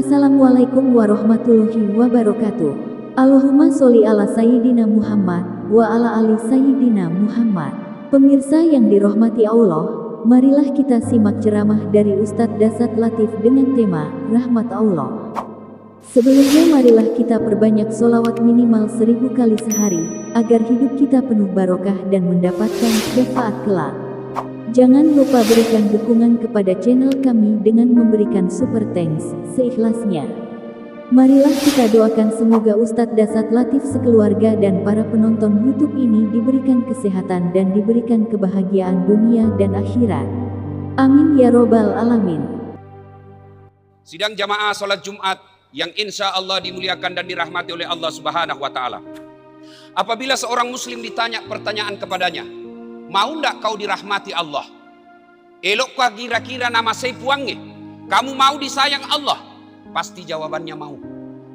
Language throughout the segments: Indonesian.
Assalamualaikum warahmatullahi wabarakatuh. Allahumma sholli ala Sayyidina Muhammad wa ala ali Sayyidina Muhammad. Pemirsa yang dirahmati Allah, marilah kita simak ceramah dari Ustadz Dasat Latif dengan tema Rahmat Allah. Sebelumnya marilah kita perbanyak sholawat minimal 1000 kali sehari, agar hidup kita penuh barokah dan mendapatkan syafaat kelak. Jangan lupa berikan dukungan kepada channel kami dengan memberikan super thanks seikhlasnya. Marilah kita doakan semoga Ustadz Dasat Latif sekeluarga dan para penonton YouTube ini diberikan kesehatan dan diberikan kebahagiaan dunia dan akhirat. Amin ya robbal alamin. Sidang jamaah sholat Jumat yang insya Allah dimuliakan dan dirahmati oleh Allah Subhanahu wa Ta'ala. Apabila seorang Muslim ditanya pertanyaan kepadanya, mau ndak kau dirahmati Allah? Elokkah kira-kira nama saya puangnya? Kamu mau disayang Allah? Pasti jawabannya mau.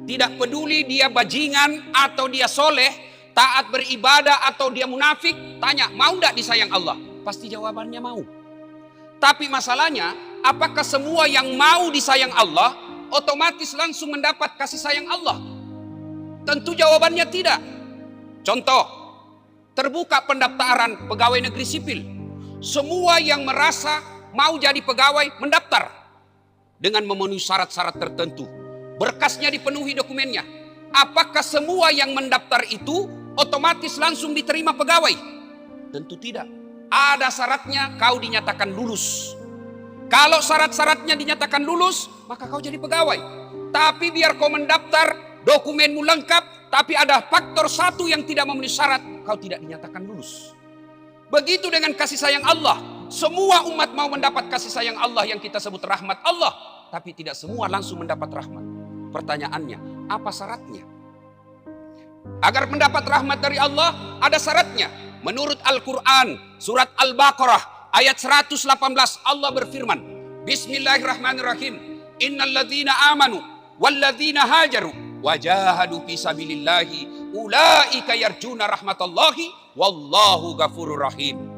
Tidak peduli dia bajingan atau dia soleh, taat beribadah atau dia munafik, tanya mau ndak disayang Allah? Pasti jawabannya mau. Tapi masalahnya, apakah semua yang mau disayang Allah otomatis langsung mendapat kasih sayang Allah? Tentu jawabannya tidak. Contoh, terbuka pendaftaran pegawai negeri sipil. Semua yang merasa mau jadi pegawai mendaftar dengan memenuhi syarat-syarat tertentu. Berkasnya dipenuhi dokumennya. Apakah semua yang mendaftar itu otomatis langsung diterima pegawai? Tentu tidak. Ada syaratnya, kau dinyatakan lulus. Kalau syarat-syaratnya dinyatakan lulus, maka kau jadi pegawai. Tapi biar kau mendaftar, dokumenmu lengkap, tapi ada faktor satu yang tidak memenuhi syarat, kau tidak dinyatakan lulus. Begitu dengan kasih sayang Allah. Semua umat mau mendapat kasih sayang Allah yang kita sebut rahmat Allah, tapi tidak semua langsung mendapat rahmat. Pertanyaannya, apa syaratnya? Agar mendapat rahmat dari Allah, ada syaratnya. Menurut Al-Quran, surat Al-Baqarah, ayat 118, Allah berfirman, Bismillahirrahmanirrahim, Innalladzina amanu, walladzina hajaru, wajahadu fisabilillahi, ulaika yarjuna rahmatallahi, wallahu ghafurur rahim.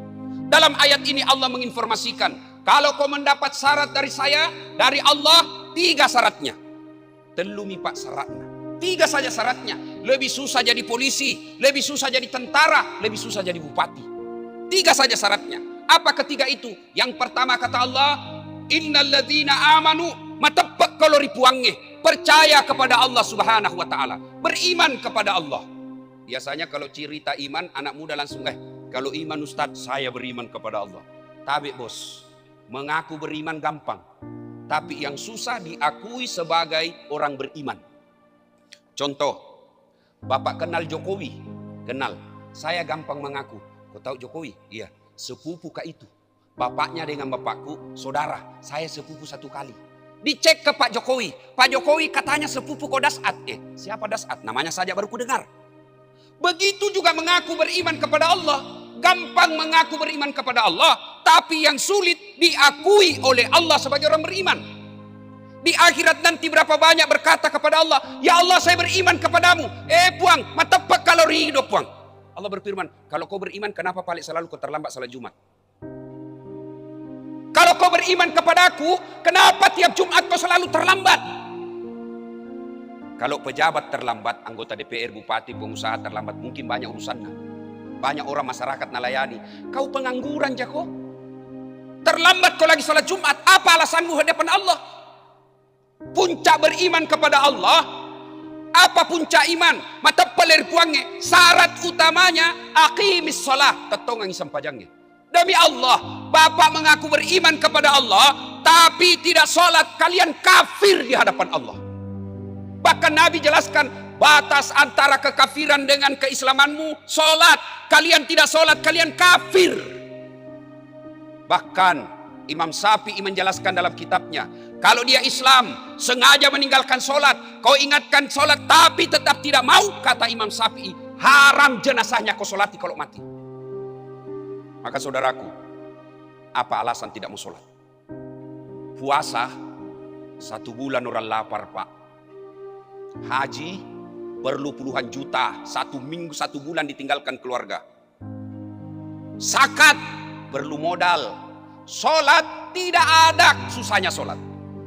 Dalam ayat ini Allah menginformasikan, kalau kau mendapat syarat dari saya, dari Allah, 3 syaratnya. Telumi pak syaratnya. 3 saja syaratnya. Lebih susah jadi polisi, lebih susah jadi tentara, lebih susah jadi bupati. 3 saja syaratnya. Apa ketiga itu? Yang pertama kata Allah, Innalladzina amanu, matepek kalau ripuangnya. Percaya kepada Allah Subhanahu wa Ta'ala. Beriman kepada Allah. Biasanya kalau cerita iman, anak muda langsung kalau iman Ustadz, saya beriman kepada Allah. Tapi bos, mengaku beriman gampang. Tapi yang susah diakui sebagai orang beriman. Contoh, Bapak kenal Jokowi? Kenal. Saya gampang mengaku. Kau tahu Jokowi? Iya. Sepupu kak itu. Bapaknya dengan bapakku, saudara. Saya sepupu 1 kali. Dicek ke Pak Jokowi. Pak Jokowi katanya sepupu kau Dasat. Siapa Dasat? Namanya saja baru ku dengar. Begitu juga mengaku beriman kepada Allah. Gampang mengaku beriman kepada Allah, tapi yang sulit diakui oleh Allah sebagai orang beriman. Di akhirat nanti berapa banyak berkata kepada Allah, ya Allah saya beriman kepadamu. Puang, matepek kalau ridho puang. Allah berfirman, kalau kau beriman kenapa paling selalu kau terlambat salat Jumat? Kalau kau beriman kepadaku, kenapa tiap Jumat kau selalu terlambat? Kalau pejabat terlambat, anggota DPR, bupati, pengusaha terlambat, mungkin banyak urusannya. Banyak orang masyarakat nalayani. Kau pengangguran jako. Terlambat kau lagi salat Jumat. Apa alasanmu hadapan Allah? Puncak beriman kepada Allah. Apa puncak iman? Mata pelir puangnya. Syarat utamanya aqimis shalah. Tetongang sampajangnya. Demi Allah, Bapak mengaku beriman kepada Allah, tapi tidak salat, kalian kafir di hadapan Allah. Bahkan Nabi jelaskan, batas antara kekafiran dengan keislamanmu, sholat. Kalian tidak sholat, kalian kafir. Bahkan Imam Syafi'i menjelaskan dalam kitabnya, kalau dia Islam, sengaja meninggalkan sholat, kau ingatkan sholat, tapi tetap tidak mau, kata Imam Syafi'i, haram jenazahnya kau sholati kalau mati. Maka saudaraku, apa alasan tidak mau sholat? Puasa, 1 bulan orang lapar pak. Haji, perlu puluhan juta, 1 minggu 1 bulan ditinggalkan keluarga. Zakat perlu modal. Sholat tidak ada susahnya sholat.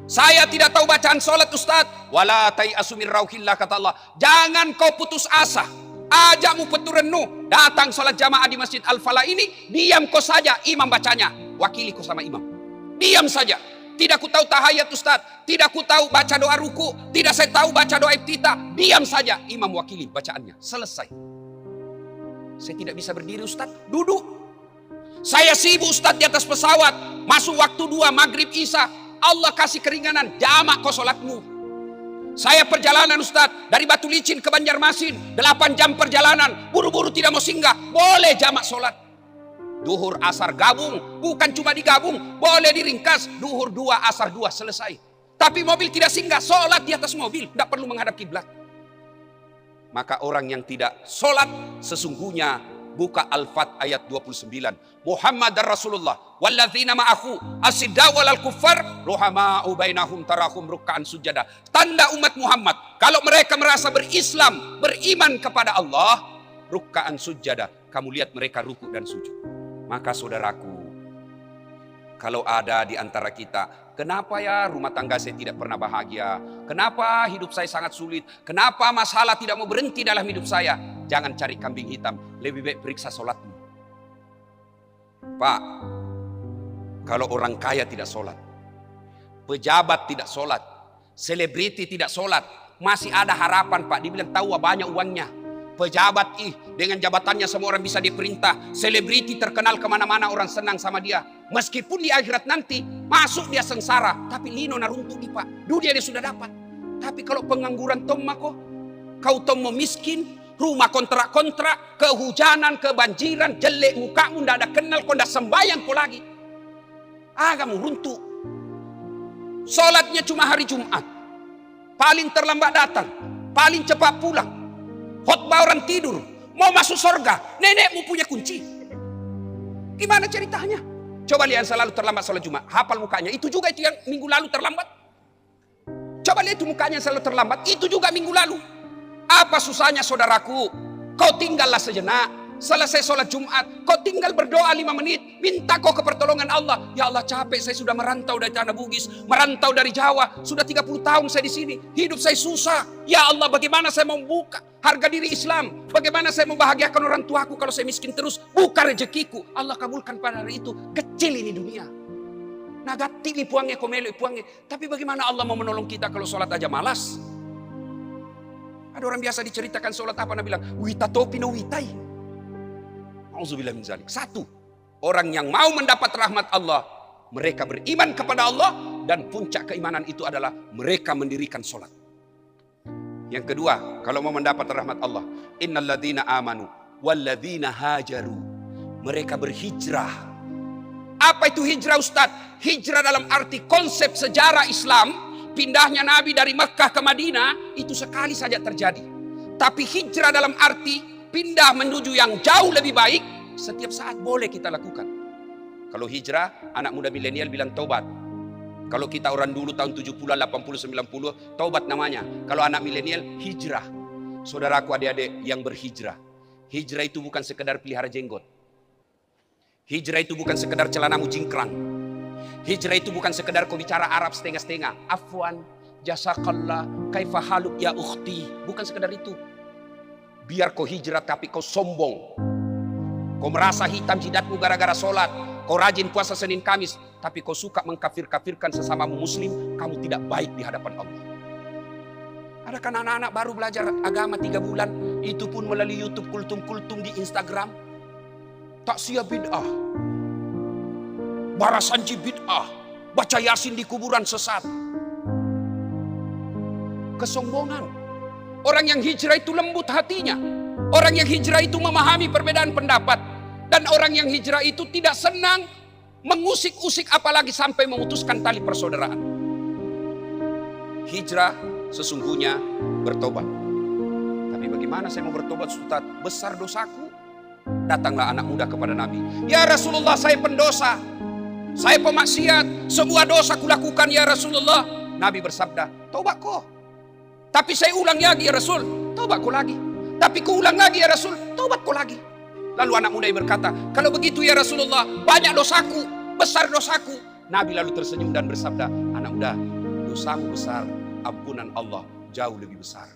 Saya tidak tahu bacaan sholat Ustaz. Wala tai'asu min rauhillah, kata Allah. Jangan kau putus asa. Ajakmu peturennu. Datang sholat jamaah di Masjid Al-Falah ini. Diam kau saja imam bacanya. Wakili kau sama imam. Diam saja. Tidak ku tahu tahayat Ustaz. Tidak ku tahu baca doa ruku. Tidak saya tahu baca doa iftitah. Diam saja. Imam wakili bacaannya. Selesai. Saya tidak bisa berdiri Ustaz. Duduk. Saya sibuk Ustaz di atas pesawat. Masuk waktu 2 maghrib isya. Allah kasih keringanan, jamak kau sholatmu. Saya perjalanan Ustaz, dari Batu Licin ke Banjarmasin, 8 jam perjalanan, buru-buru tidak mau singgah, boleh jamak sholat. Duhur asar gabung, bukan cuma digabung, boleh diringkas, duhur 2, asar 2, selesai. Tapi mobil tidak singgah, sholat di atas mobil, tidak perlu menghadap kiblat. Maka orang yang tidak sholat, sesungguhnya buka Al-Fat ayat 29. Muhammad dan Rasulullah walladzina ma'ahu asiddaw 'alal kuffar ruhama'u bainahum tarahum ruk'an sujada. Tanda umat Muhammad kalau mereka merasa berislam, beriman kepada Allah, ruk'an sujada. Kamu lihat mereka ruku dan sujud. Maka saudaraku, kalau ada di antara kita, kenapa ya rumah tangga saya tidak pernah bahagia? Kenapa hidup saya sangat sulit? Kenapa masalah tidak mau berhenti dalam hidup saya? Jangan cari kambing hitam, lebih baik periksa sholatmu. Pak, kalau orang kaya tidak sholat, pejabat tidak sholat, selebriti tidak sholat, masih ada harapan Pak. Dibilang tahu banyak uangnya. Pejabat dengan jabatannya semua orang bisa diperintah. Selebriti terkenal kemana-mana orang senang sama dia. Meskipun di akhirat nanti masuk dia sengsara, tapi lino naruntuk di Pak. Dunia dia sudah dapat. Tapi kalau pengangguran tomako, kau tomo miskin, rumah kontrak-kontrak, kehujanan, kebanjiran, jelek mukamu, tidak ada kenal, kau tidak sembahyang kau lagi. Kamu runtuh. Sholatnya cuma hari Jumat. Paling terlambat datang, paling cepat pulang. Khotbah orang tidur, mau masuk surga, nenekmu punya kunci. Gimana ceritanya? Coba lihat selalu terlambat sholat Jumat, hafal mukanya. Itu juga itu yang minggu lalu terlambat. Coba lihat itu mukanya selalu terlambat, itu juga minggu lalu. Apa susahnya saudaraku? Kau tinggallah sejenak. Selesai sholat Jumat, kau tinggal berdoa 5 menit. Minta kau ke pertolongan Allah. Ya Allah, capek saya sudah merantau dari Tanah Bugis, merantau dari Jawa. Sudah 30 tahun saya di sini. Hidup saya susah. Ya Allah, bagaimana saya mau buka harga diri Islam? Bagaimana saya membahagiakan orang tuaku kalau saya miskin terus? Buka rezekiku. Allah kabulkan pada hari itu. Kecil ini dunia. Nagati puangnya, komelo puangnya. Tapi bagaimana Allah mau menolong kita kalau sholat aja malas? Ada orang biasa diceritakan sholat apa, Nabi bilang, wita topi no witai. Auzubillah min zalik. 1, orang yang mau mendapat rahmat Allah, mereka beriman kepada Allah, dan puncak keimanan itu adalah mereka mendirikan sholat. Yang kedua, kalau mau mendapat rahmat Allah, innalladzina amanu walladzina hajaru, mereka berhijrah. Apa itu hijrah Ustaz? Hijrah dalam arti konsep sejarah Islam, pindahnya Nabi dari Mekah ke Madinah, itu sekali saja terjadi. Tapi hijrah dalam arti pindah menuju yang jauh lebih baik, setiap saat boleh kita lakukan. Kalau hijrah, anak muda milenial bilang taubat. Kalau kita orang dulu tahun 70-an, 80, 90, taubat namanya. Kalau anak milenial, hijrah. Saudaraku, adik-adik yang berhijrah. Hijrah itu bukan sekedar pelihara jenggot. Hijrah itu bukan sekedar celanamu jingkrang. Hijrah itu bukan sekedar kau bicara Arab setengah-setengah. Afwan, jazakallah, kaifa haluk ya ukhti. Bukan sekedar itu. Biar kau hijrah tapi kau sombong. Kau merasa hitam jidatmu gara-gara sholat. Kau rajin puasa Senin Kamis, tapi kau suka mengkafir-kafirkan sesamamu muslim. Kamu tidak baik di hadapan Allah. Ada kan anak-anak baru belajar agama 3 bulan, itu pun melalui YouTube kultum-kultum di Instagram. Taksiyah bid'ah, barasanji bid'ah, baca yasin di kuburan sesat. Kesombongan. Orang yang hijrah itu lembut hatinya. Orang yang hijrah itu memahami perbedaan pendapat. Dan orang yang hijrah itu tidak senang mengusik-usik apalagi sampai memutuskan tali persaudaraan. Hijrah sesungguhnya bertobat. Tapi bagaimana saya mau bertobat Ustaz? Besar dosaku. Datanglah anak muda kepada Nabi. Ya Rasulullah, saya pendosa. Saya pemaksiat. Semua dosa kulakukan ya Rasulullah. Nabi bersabda, taubat kau. Tapi saya ulang lagi ya Rasul, taubat kau lagi. Tapi kau ulang lagi ya Rasul, taubat kau lagi. Lalu anak muda berkata, kalau begitu ya Rasulullah, banyak dosaku, besar dosaku. Nabi lalu tersenyum dan bersabda, anak muda, dosamu besar, ampunan Allah jauh lebih besar.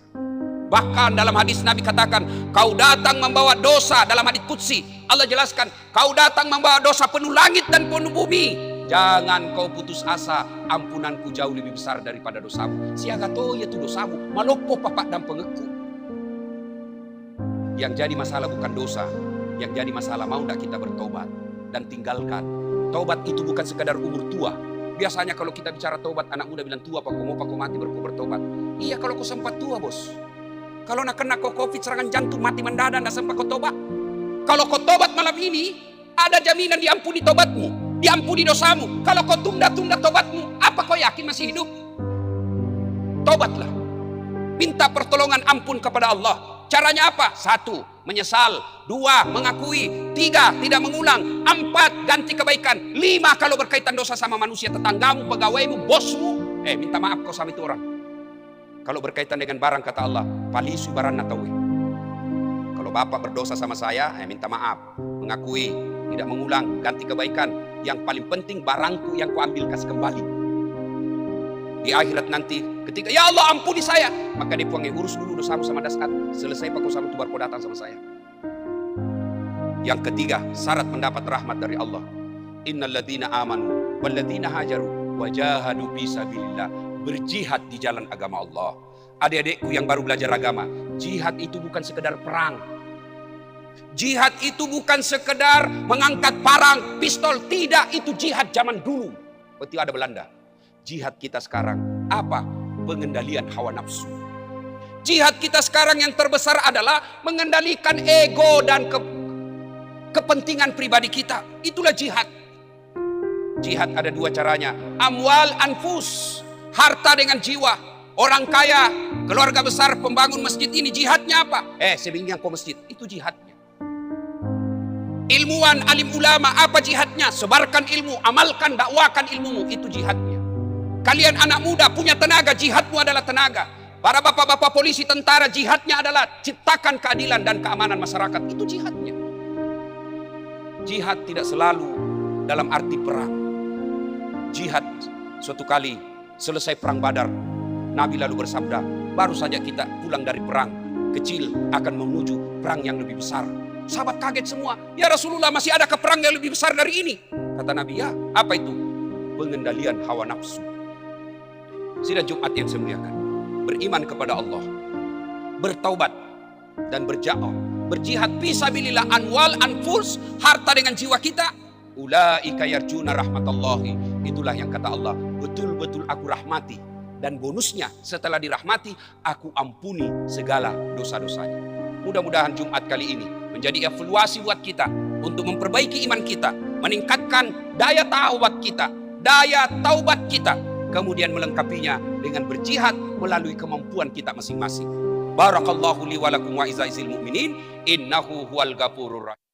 Bahkan dalam hadis Nabi katakan, kau datang membawa dosa. Dalam hadis qudsi Allah jelaskan, kau datang membawa dosa penuh langit dan penuh bumi. Jangan kau putus asa, ampunanku jauh lebih besar daripada dosamu. Siaga to ya tu dosamu, malopo papak dan pengeku. Yang jadi masalah bukan dosa, yang jadi masalah mau tidak kita bertobat dan tinggalkan. Tobat itu bukan sekadar umur tua. Biasanya kalau kita bicara tobat, anak muda bilang tua, pak mau mati bertobat. Iya kalau kau sempat tua bos. Kalau nak kena COVID serangan jantung mati mendadak, nak sempat kau tobat. Kalau kau tobat malam ini, ada jaminan diampuni tobatmu, diampuni dosamu. Kalau kau tunda-tunda tobatmu, apa kau yakin masih hidup? Tobatlah. Minta pertolongan ampun kepada Allah. Caranya apa? 1, menyesal. 2, mengakui. 3, tidak mengulang. 4, ganti kebaikan. 5, kalau berkaitan dosa sama manusia, tetanggamu, pegawaimu, bosmu, minta maaf kau sama itu orang. Kalau berkaitan dengan barang, kata Allah, palisu barang natawi. Kalau bapak berdosa sama saya, minta maaf, mengakui, tidak mengulang, ganti kebaikan. Yang paling penting barangku yang kau ambil kasih kembali. Di akhirat nanti, ketika ya Allah ampuni saya, maka dia puangi urus dulu dosamu sama dasar. Selesai pak kau sama itu baru kau datang sama saya. Yang ketiga, syarat mendapat rahmat dari Allah. Innal ladzina amanu wal ladzina hajaru wajahadu fisabilillah. Berjihad di jalan agama Allah. Adik-adikku yang baru belajar agama, jihad itu bukan sekedar perang. Jihad itu bukan sekedar mengangkat parang, pistol. Tidak, itu jihad zaman dulu. Waktu ada Belanda. Jihad kita sekarang apa? Pengendalian hawa nafsu. Jihad kita sekarang yang terbesar adalah mengendalikan ego dan kepentingan pribadi kita. Itulah jihad. Jihad ada 2 caranya. Amwal anfus, harta dengan jiwa. Orang kaya, keluarga besar, pembangun masjid ini jihadnya apa? Sebingkian kau masjid, itu jihadnya. Ilmuwan, alim ulama, apa jihadnya? Sebarkan ilmu, amalkan, dakwakan ilmumu, itu jihadnya. Kalian anak muda punya tenaga, jihadmu adalah tenaga. Para bapak-bapak polisi, tentara, jihadnya adalah ciptakan keadilan dan keamanan masyarakat, itu jihadnya. Jihad tidak selalu dalam arti perang. Jihad suatu kali selesai perang Badar, Nabi lalu bersabda, baru saja kita pulang dari perang kecil akan menuju perang yang lebih besar. Sahabat kaget semua, ya Rasulullah masih ada perang yang lebih besar dari ini? Kata Nabi, ya apa itu? Pengendalian hawa nafsu. Sidang Jumat yang saya muliakan, beriman kepada Allah, bertaubat dan berjihad fisabilillah, anwal anfus, harta dengan jiwa kita. Ulaika yarjuna rahmatallahi. Itulah yang kata Allah, betul-betul aku rahmati. Dan bonusnya setelah dirahmati, aku ampuni segala dosa-dosanya. Mudah-mudahan Jumat kali ini menjadi evaluasi buat kita untuk memperbaiki iman kita, meningkatkan daya taubat kita, daya taubat kita, kemudian melengkapinya dengan berjihad melalui kemampuan kita masing-masing. Barakallahu li wa lakum wa izaizil mu'minin, innahu huwal ghafurur rahim.